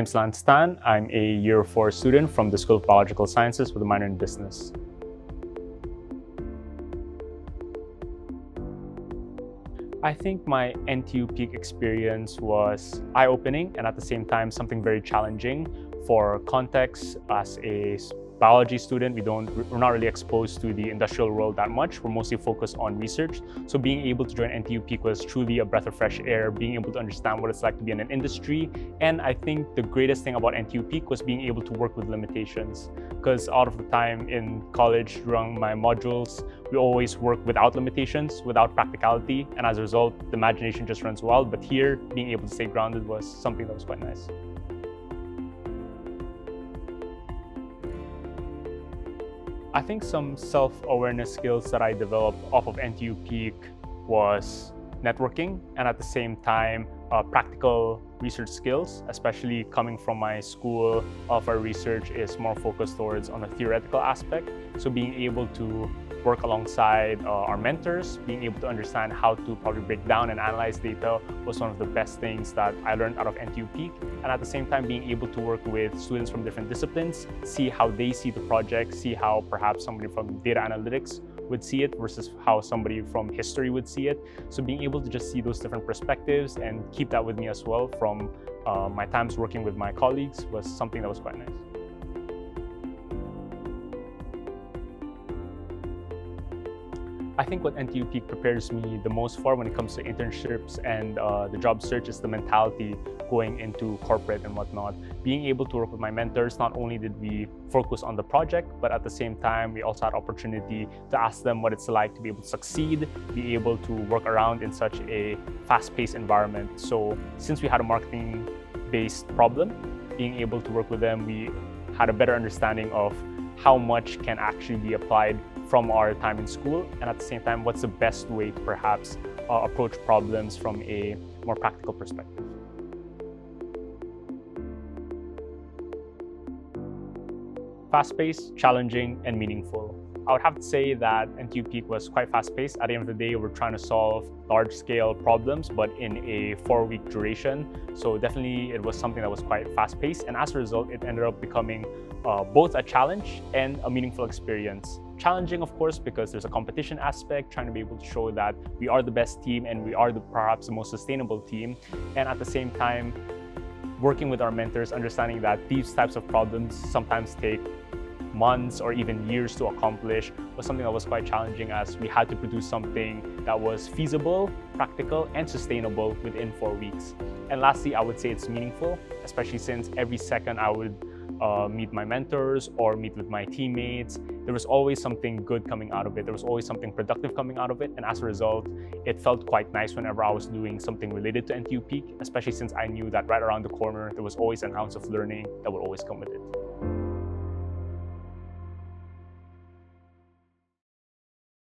name's Lance Tan. I'm a year 4 student from the School of Biological Sciences with a minor in business. I think my NTU Peak experience was eye-opening and at the same time something very challenging. For context, as a biology student, we're not really exposed to the industrial world that much. We're mostly focused on research. So being able to join NTU Peak was truly a breath of fresh air, being able to understand what it's like to be in an industry. And I think the greatest thing about NTU Peak was being able to work with limitations. Because out of the time in college, during my modules, we always work without limitations, without practicality. And as a result, the imagination just runs wild. But here, being able to stay grounded was something that was quite nice. I think some self-awareness skills that I developed off of NTU Peak was networking and at the same time practical research skills, especially coming from my school. Of our research is more focused towards on a theoretical aspect. So being able to work alongside our mentors, being able to understand how to probably break down and analyze data was one of the best things that I learned out of NTU Peak. And at the same time, being able to work with students from different disciplines, see how they see the project, see how perhaps somebody from data analytics would see it versus how somebody from history would see it. So being able to just see those different perspectives and keep that with me as well from my times working with my colleagues was something that was quite nice. I think what NTU Peak prepares me the most for when it comes to internships and the job search is the mentality going into corporate and whatnot. Being able to work with my mentors, not only did we focus on the project, but at the same time, we also had opportunity to ask them what it's like to be able to succeed, be able to work around in such a fast-paced environment. So since we had a marketing-based problem, being able to work with them, we had a better understanding of how much can actually be applied from our time in school, and at the same time, what's the best way to perhaps approach problems from a more practical perspective. Fast-paced, challenging, and meaningful. I would have to say that NTU Peak was quite fast-paced. At the end of the day, we're trying to solve large-scale problems, but in a 4-week duration. So definitely it was something that was quite fast-paced. And as a result, it ended up becoming both a challenge and a meaningful experience. Challenging, of course, because there's a competition aspect, trying to be able to show that we are the best team and we are perhaps the most sustainable team. And at the same time, working with our mentors, understanding that these types of problems sometimes take months or even years to accomplish was something that was quite challenging, as we had to produce something that was feasible, practical, and sustainable within 4 weeks. And lastly, I would say it's meaningful, especially since every second I would meet my mentors or meet with my teammates. There was always something good coming out of it. There was always something productive coming out of it. And as a result, it felt quite nice whenever I was doing something related to NTU Peak, especially since I knew that right around the corner, there was always an ounce of learning that would always come with it.